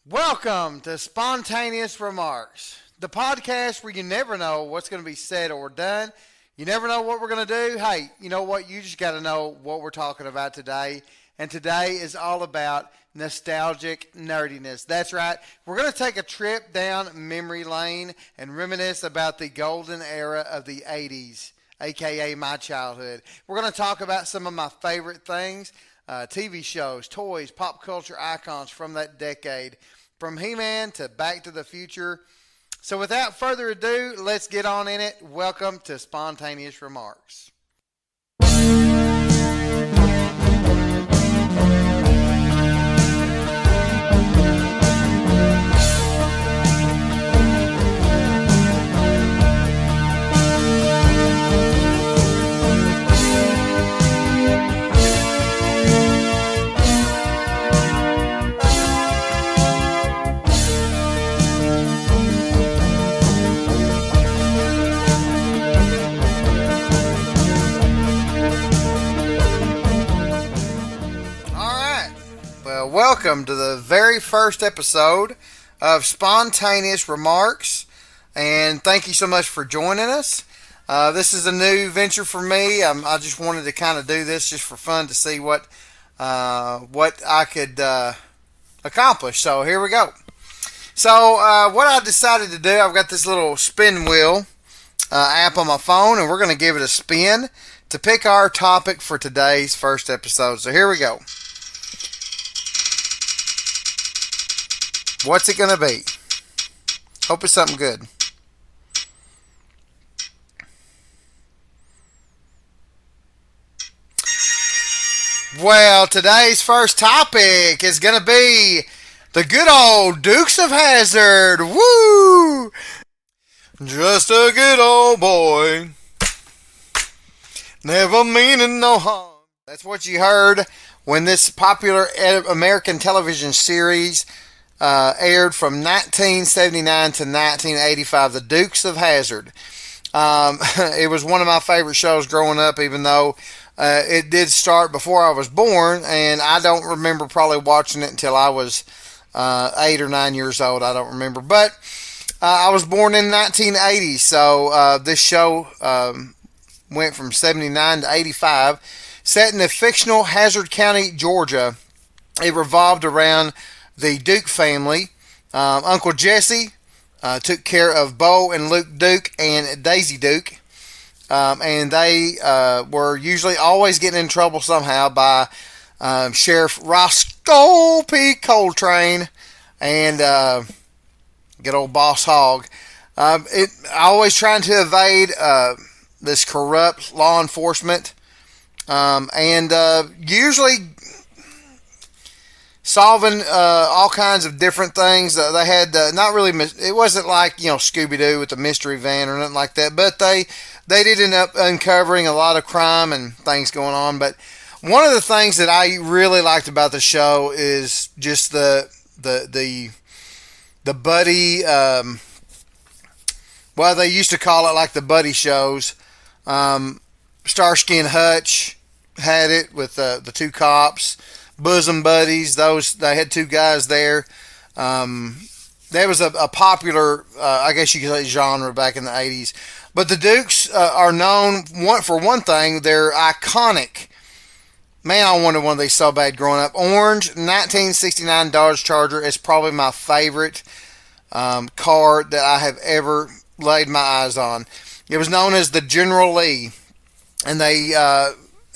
Welcome to Spontaneous Remarks, the podcast where you never know what's going to be said or done. You never know what we're going to do. Hey, you know what? You just got to know what we're talking about today. And today is all about nostalgic nerdiness. That's right. We're going to take a trip down memory lane and reminisce about the golden era of the 80s, aka my childhood. We're going to talk about some of my favorite things. TV shows, toys, pop culture icons from that decade, from He-Man to Back to the Future. So without further ado, let's get on in it. Welcome to Spontaneous Remarks. Welcome to the very first episode of Spontaneous Remarks, and thank you so much for joining us. This is a new venture for me. I just wanted to kind of do this just for fun to see what I could accomplish. So here we go. So what I decided to do, I've got this little spin wheel app on my phone, and we're going to give it a spin to pick our topic for today's first episode. So here we go. What's it going to be? Hope it's something good. Well, today's first topic is going to be the good old Dukes of Hazzard. Woo! Just a good old boy, never meaning no harm. That's what you heard when this popular American television series aired from 1979 to 1985, The Dukes of Hazzard. It was one of my favorite shows growing up, even though it did start before I was born, and I don't remember probably watching it until I was 8 or 9 years old. I don't remember, but I was born in 1980, so this show went from 79 to 85. Set in the fictional Hazzard County, Georgia, it revolved around the Duke family. Uncle Jesse took care of Bo and Luke Duke and Daisy Duke. And they were usually always getting in trouble somehow by Sheriff Roscoe P. Coltrane and good old Boss Hogg. Always trying to evade this corrupt law enforcement. And usually solving all kinds of different things. They had not really. It wasn't like Scooby-Doo with the mystery van or nothing like that. But they did end up uncovering a lot of crime and things going on. But one of the things that I really liked about the show is just the buddy. Well, they used to call it like the buddy shows. Starsky and Hutch had it with the two cops. Bosom Buddies, they had two guys there. That was a popular, I guess you could say, genre back in the 80s. But the Dukes are known, for one thing, they're iconic. Man, I wanted one of these so bad growing up. Orange 1969 Dodge Charger is probably my favorite car that I have ever laid my eyes on. It was known as the General Lee, and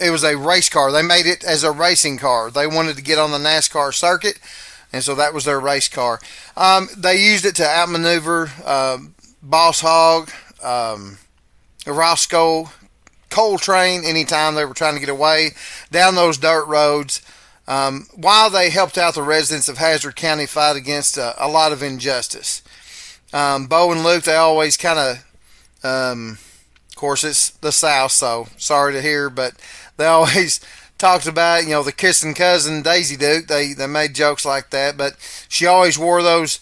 it was a race car. They made it as a racing car. They wanted to get on the NASCAR circuit, and so that was their race car. They used it to outmaneuver Boss Hogg, Roscoe Coltrane anytime they were trying to get away down those dirt roads, while they helped out the residents of Hazzard County fight against a lot of injustice. Bo and Luke, they always kind of course, it's the South, so sorry to hear, but they always talked about, the kissing cousin Daisy Duke. They made jokes like that, but she always wore those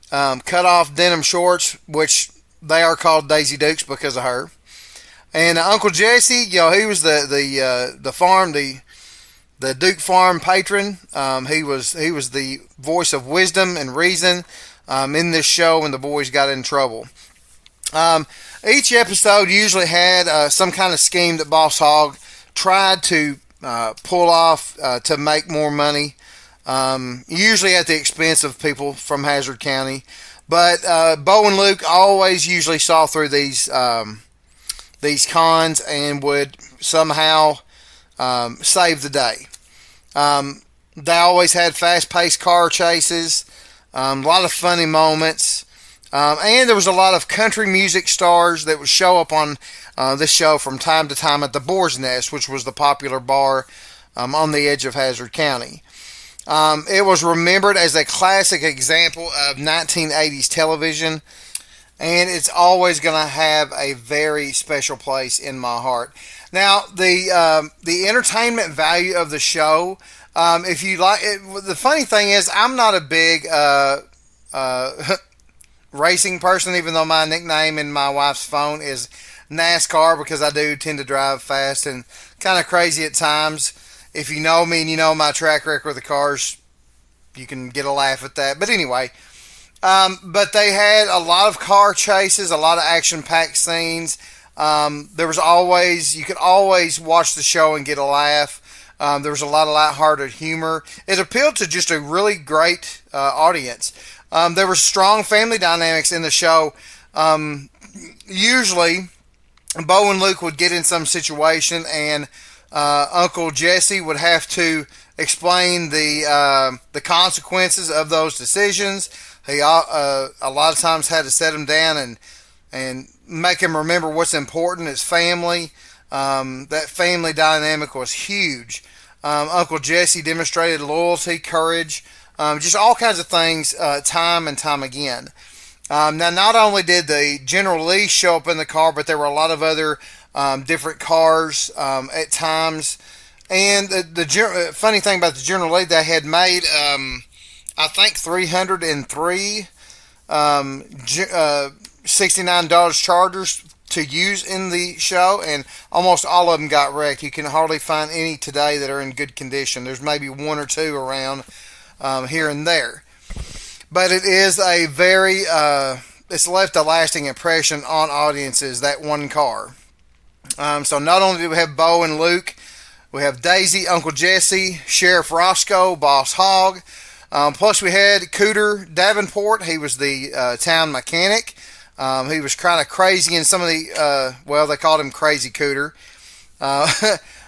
cut-off denim shorts, which they are called Daisy Dukes because of her. And Uncle Jesse, he was the the Duke Farm patron. He was the voice of wisdom and reason in this show when the boys got in trouble. Each episode usually had some kind of scheme that Boss Hogg tried to pull off to make more money, usually at the expense of people from Hazard County. But Bo and Luke always usually saw through these cons and would somehow save the day. They always had fast-paced car chases, a lot of funny moments, and there was a lot of country music stars that would show up on this show from time to time at the Boar's Nest, which was the popular bar on the edge of Hazard County. It was remembered as a classic example of 1980s television, and it's always going to have a very special place in my heart. Now, the entertainment value of the show, if you like, the funny thing is, I'm not a big racing person, even though my nickname in my wife's phone is NASCAR, because I do tend to drive fast and kind of crazy at times. If you know me and you know my track record with the cars, you can get a laugh at that. But anyway, but they had a lot of car chases, a lot of action-packed scenes. There was always, you could always watch the show and get a laugh. There was a lot of lighthearted humor. It appealed to just a really great audience. There were strong family dynamics in the show. Usually, Bo and Luke would get in some situation, and Uncle Jesse would have to explain the consequences of those decisions. He a lot of times had to set him down and make him remember what's important is family. That family dynamic was huge. Uncle Jesse demonstrated loyalty, courage, just all kinds of things time and time again. Now, not only did the General Lee show up in the car, but there were a lot of other different cars at times. And the funny thing about the General Lee, they had made, I think, 303 69 Dodge Chargers to use in the show, and almost all of them got wrecked. You can hardly find any today that are in good condition. There's maybe one or two around here and there. But it is a very, it's left a lasting impression on audiences, that one car. So not only do we have Bo and Luke, we have Daisy, Uncle Jesse, Sheriff Roscoe, Boss Hogg. Plus we had Cooter Davenport. He was the town mechanic. He was kind of crazy in some of the, they called him Crazy Cooter.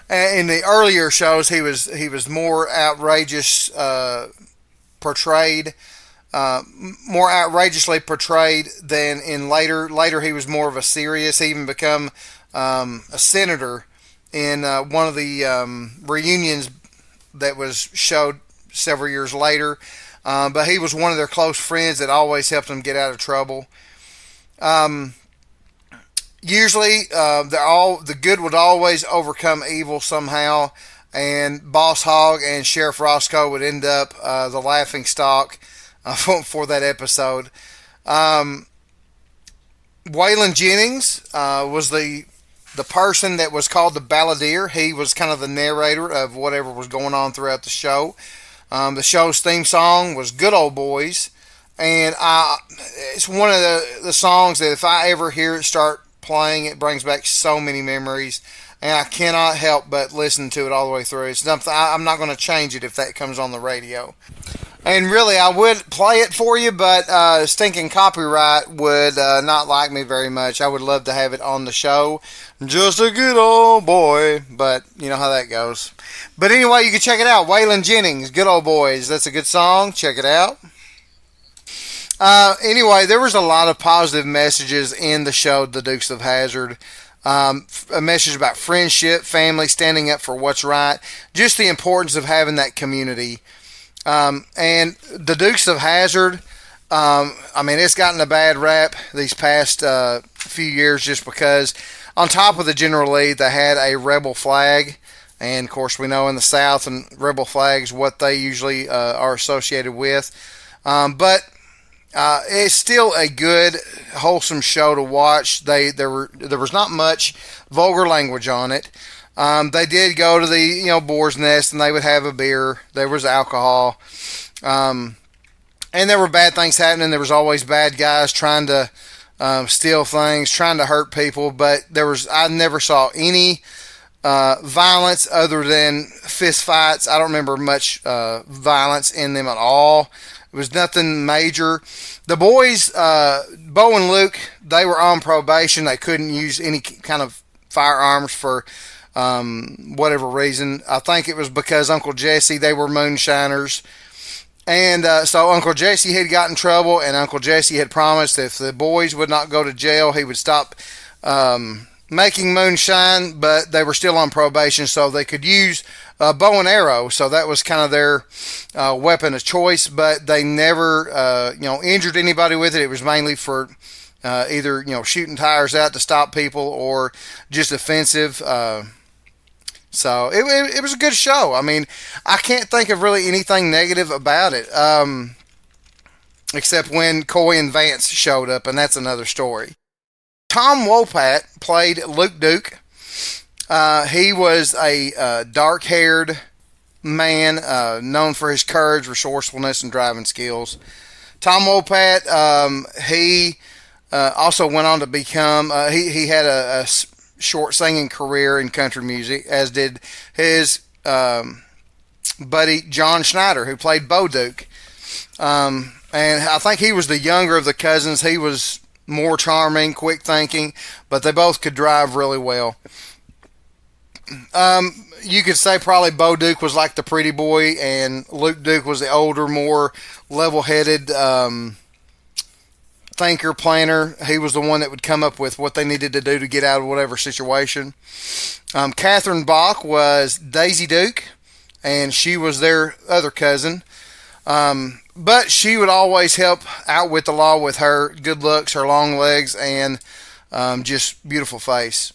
In the earlier shows, he was more outrageous portrayed. More outrageously portrayed than in later. Later, he was more of a serious. He even become a senator in one of the reunions that was showed several years later. But he was one of their close friends that always helped them get out of trouble. Usually, the good would always overcome evil somehow, and Boss Hogg and Sheriff Roscoe would end up the laughing stock for that episode. Waylon Jennings was the person that was called the balladeer. He was kind of the narrator of whatever was going on throughout the show. The show's theme song was Good Old Boys, and it's one of the songs that if I ever hear it start playing, it brings back so many memories, and I cannot help but listen to it all the way through. It's something I'm not going to change it if that comes on the radio. And really, I would play it for you, but stinking copyright would not like me very much. I would love to have it on the show. Just a good old boy, but you know how that goes. But anyway, you can check it out. Waylon Jennings, Good Old Boys. That's a good song. Check it out. Anyway, there was a lot of positive messages in the show, The Dukes of Hazzard. A message about friendship, family, standing up for what's right, just the importance of having that community. And the Dukes of Hazzard, it's gotten a bad rap these past few years just because on top of the General Lee, they had a rebel flag. And, of course, we know in the South and rebel flags what they usually are associated with. But it's still a good, wholesome show to watch. There was not much vulgar language on it. They did go to the boar's nest, and they would have a beer. There was alcohol, and there were bad things happening. There was always bad guys trying to steal things, trying to hurt people. But I never saw any violence other than fist fights. I don't remember much violence in them at all. It was nothing major. The boys, Bo and Luke, they were on probation. They couldn't use any kind of firearms for whatever reason. I think it was because Uncle Jesse, they were moonshiners. And so Uncle Jesse had got in trouble, and Uncle Jesse had promised if the boys would not go to jail, he would stop making moonshine, but they were still on probation, so they could use bow and arrow. So that was kind of their weapon of choice, but they never, injured anybody with it. It was mainly for either, shooting tires out to stop people or just offensive. So it was a good show. I mean, I can't think of really anything negative about it, except when Coy and Vance showed up, and that's another story. Tom Wopat played Luke Duke. He was a dark-haired man known for his courage, resourcefulness, and driving skills. Tom Wopat, he also went on to become, he had a short singing career in country music, as did his buddy John Schneider, who played Bo Duke. And I think he was the younger of the cousins. He was more charming, quick thinking, but they both could drive really well. You could say probably Bo Duke was like the pretty boy, and Luke Duke was the older, more level-headed thinker, planner. He was the one that would come up with what they needed to do to get out of whatever situation. Catherine Bach was Daisy Duke, and she was their other cousin. But she would always help outwit the law with her good looks, her long legs, and just beautiful face.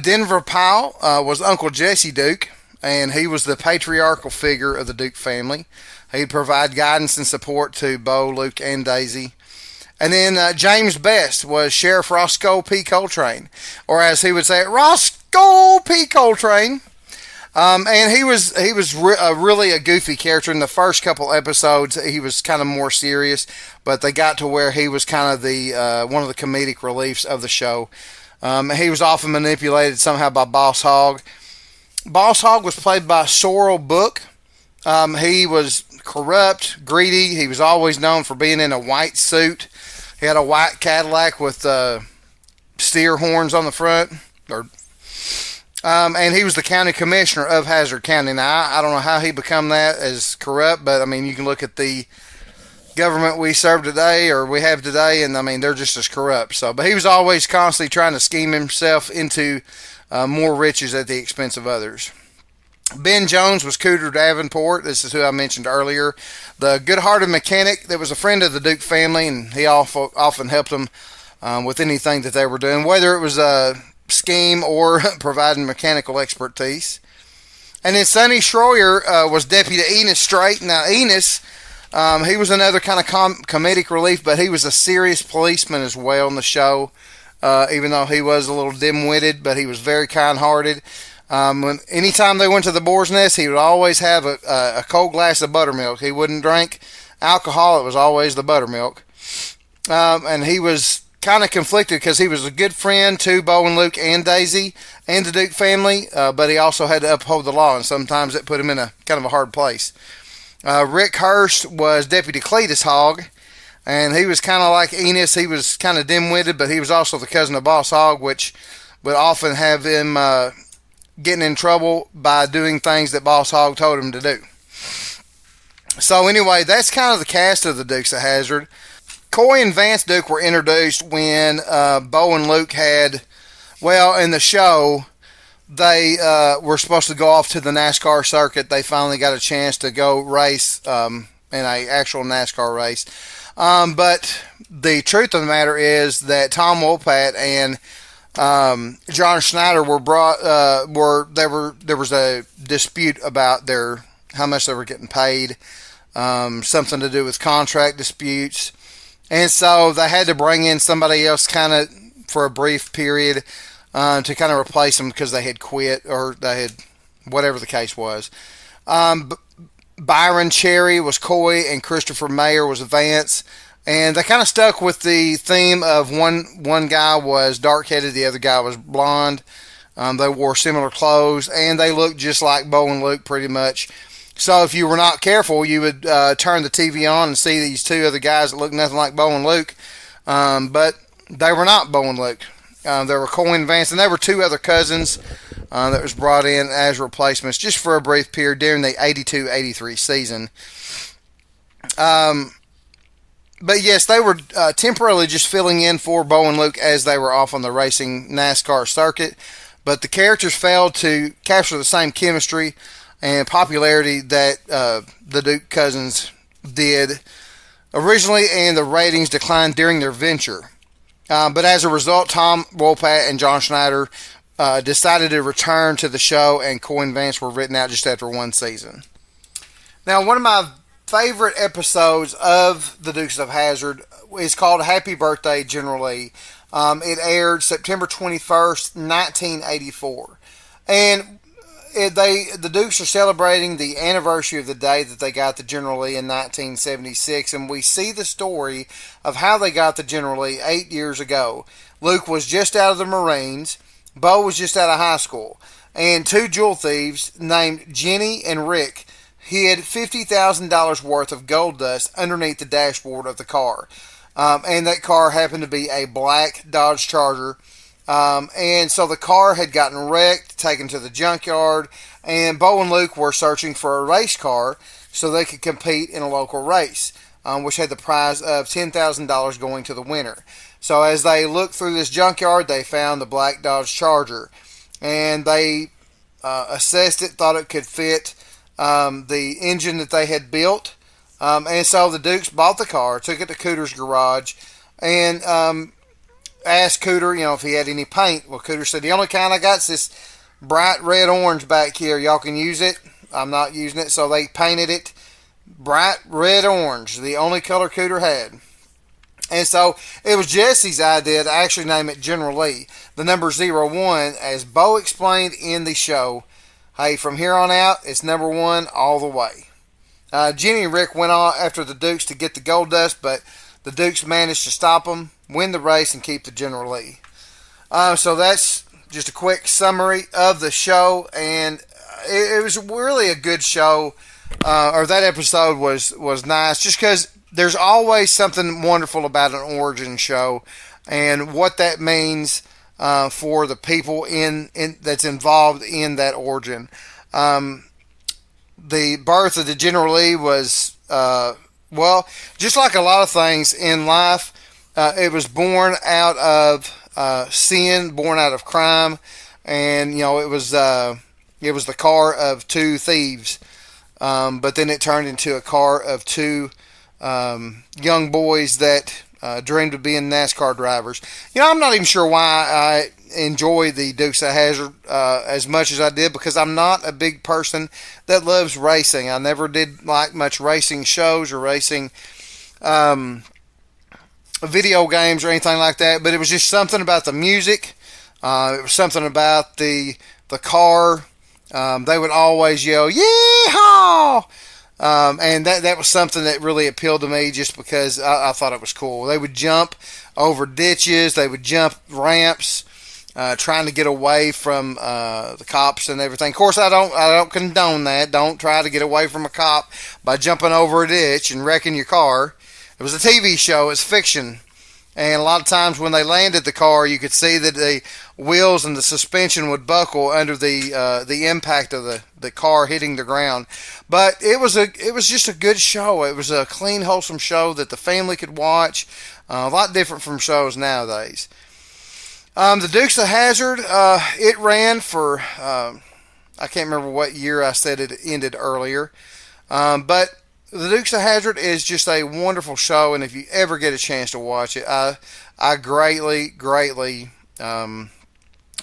Denver Powell was Uncle Jesse Duke, and he was the patriarchal figure of the Duke family. He'd provide guidance and support to Bo, Luke, and Daisy. And then James Best was Sheriff Roscoe P. Coltrane, or as he would say it, Roscoe P. Coltrane. And he was really a goofy character. In the first couple episodes, he was kind of more serious, but they got to where he was kind of the one of the comedic reliefs of the show. He was often manipulated somehow by Boss Hogg. Boss Hogg was played by Sorrel Book. He was corrupt, greedy. He was always known for being in a white suit. He had a white Cadillac with steer horns on the front. And he was the county commissioner of Hazard County. Now, I don't know how he became that as corrupt, but, I mean, you can look at the government we serve today, or we have today, and, I mean, they're just as corrupt. So, but he was always constantly trying to scheme himself into more riches at the expense of others. Ben Jones was Cooter Davenport. This is who I mentioned earlier. The good-hearted mechanic that was a friend of the Duke family, and he often helped them with anything that they were doing, whether it was a scheme or providing mechanical expertise. And then Sonny Schroyer was Deputy Enos Strait. Now, Enos, he was another kind of comedic relief, but he was a serious policeman as well in the show, even though he was a little dim-witted, but he was very kind-hearted. Anytime they went to the boar's nest, he would always have a cold glass of buttermilk. He wouldn't drink alcohol. It was always the buttermilk. And he was kind of conflicted because he was a good friend to Bo and Luke and Daisy and the Duke family, but he also had to uphold the law, and sometimes it put him in a kind of a hard place. Rick Hurst was Deputy Cletus Hogg, and he was kind of like Enos. He was kind of dim-witted, but he was also the cousin of Boss Hogg, which would often have him getting in trouble by doing things that Boss Hogg told him to do. So anyway, that's kind of the cast of the Dukes of Hazzard. Coy and Vance Duke were introduced when Bo and Luke had, well, in the show, they were supposed to go off to the NASCAR circuit. They finally got a chance to go race in an actual NASCAR race. But the truth of the matter is that Tom Wopat and John Schneider were brought. There was a dispute about how much they were getting paid. Something to do with contract disputes. And so they had to bring in somebody else kind of for a brief period to kind of replace them because they had quit or they had whatever the case was. Byron Cherry was Coy and Christopher Mayer was Vance. And they kind of stuck with the theme of one guy was dark-headed, the other guy was blonde. They wore similar clothes, and they looked just like Bo and Luke pretty much. So if you were not careful, you would turn the TV on and see these two other guys that looked nothing like Bo and Luke. But they were not Bo and Luke. They were Coy and Vance, and there were two other cousins that was brought in as replacements just for a brief period during the 82-83 season. But yes, they were temporarily just filling in for Bo and Luke as they were off on the racing NASCAR circuit. But the characters failed to capture the same chemistry and popularity that the Duke cousins did originally, and the ratings declined during their venture. But as a result, Tom Wopat and John Schneider decided to return to the show, and Coy and Vance were written out just after one season. Now, one of my favorite episodes of The Dukes of Hazzard is called Happy Birthday, General Lee. It aired September 21st, 1984. And the Dukes are celebrating the anniversary of the day that they got the General Lee in 1976, and we see the story of how they got the General Lee 8 years ago. Luke was just out of the Marines, Bo was just out of high school, and two jewel thieves named Jenny and Rick hid $50,000 worth of gold dust underneath the dashboard of the car. And that car happened to be a black Dodge Charger. And so the car had gotten wrecked, taken to the junkyard, and Bo and Luke were searching for a race car so they could compete in a local race, which had the prize of $10,000 going to the winner. So as they looked through this junkyard, they found the black Dodge Charger, and they assessed it, thought it could fit the engine that they had built. And so the Dukes bought the car, took it to Cooter's garage, and asked Cooter, if he had any paint. Well, Cooter said, the only kind I got is this bright red orange back here. Y'all can use it. I'm not using it. So they painted it bright red orange, the only color Cooter had. And so it was Jesse's idea to actually name it General Lee, the number 01, as Bo explained in the show. Hey, from here on out, it's number 1 all the way. Jenny and Rick went on after the Dukes to get the gold dust, but the Dukes managed to stop them, win the race, and keep the General Lee. So that's just a quick summary of the show, and it was really a good show. That episode was nice, just because there's always something wonderful about an origin show, and what that means for the people in that's involved in that origin. The birth of the General Lee was, just like a lot of things in life, it was born out of sin, born out of crime, and it was the car of two thieves, but then it turned into a car of two young boys that dreamed of being NASCAR drivers. I'm not even sure why I enjoy the Dukes of Hazzard as much as I did, because I'm not a big person that loves racing. I never did like much racing shows or racing video games or anything like that, but it was just something about the music. It was something about the car. They would always yell, "Yeehaw!" And that was something that really appealed to me, just because I thought it was cool. They would jump over ditches. They would jump ramps, trying to get away from the cops and everything. Of course, I don't condone that. Don't try to get away from a cop by jumping over a ditch and wrecking your car. It was a TV show. It's fiction. And a lot of times when they landed the car, you could see that the wheels and the suspension would buckle under the impact of the car hitting the ground. But it was just a good show. It was a clean, wholesome show that the family could watch. A lot different from shows nowadays. The Dukes of Hazzard, it ran for, I can't remember what year I said it ended earlier. But the Dukes of Hazzard is just a wonderful show, and if you ever get a chance to watch it, I greatly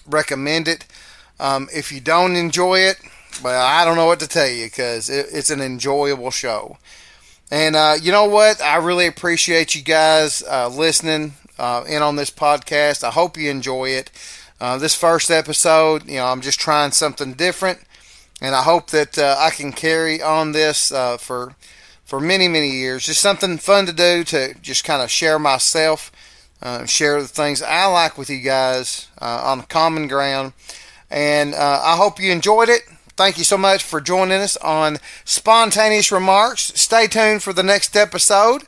recommend it. If you don't enjoy it, well, I don't know what to tell you, because it's an enjoyable show. And you know what? I really appreciate you guys listening in on this podcast. I hope you enjoy it. This first episode, I'm just trying something different, and I hope that I can carry on this for many, many years. Just something fun to do, to just kind of share myself, share the things I like with you guys on common ground. And I hope you enjoyed it. Thank you so much for joining us on Spontaneous Remarks. Stay tuned for the next episode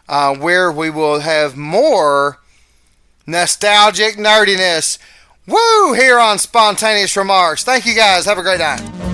where we will have more nostalgic nerdiness. Woo! Here on Spontaneous Remarks. Thank you guys. Have a great night.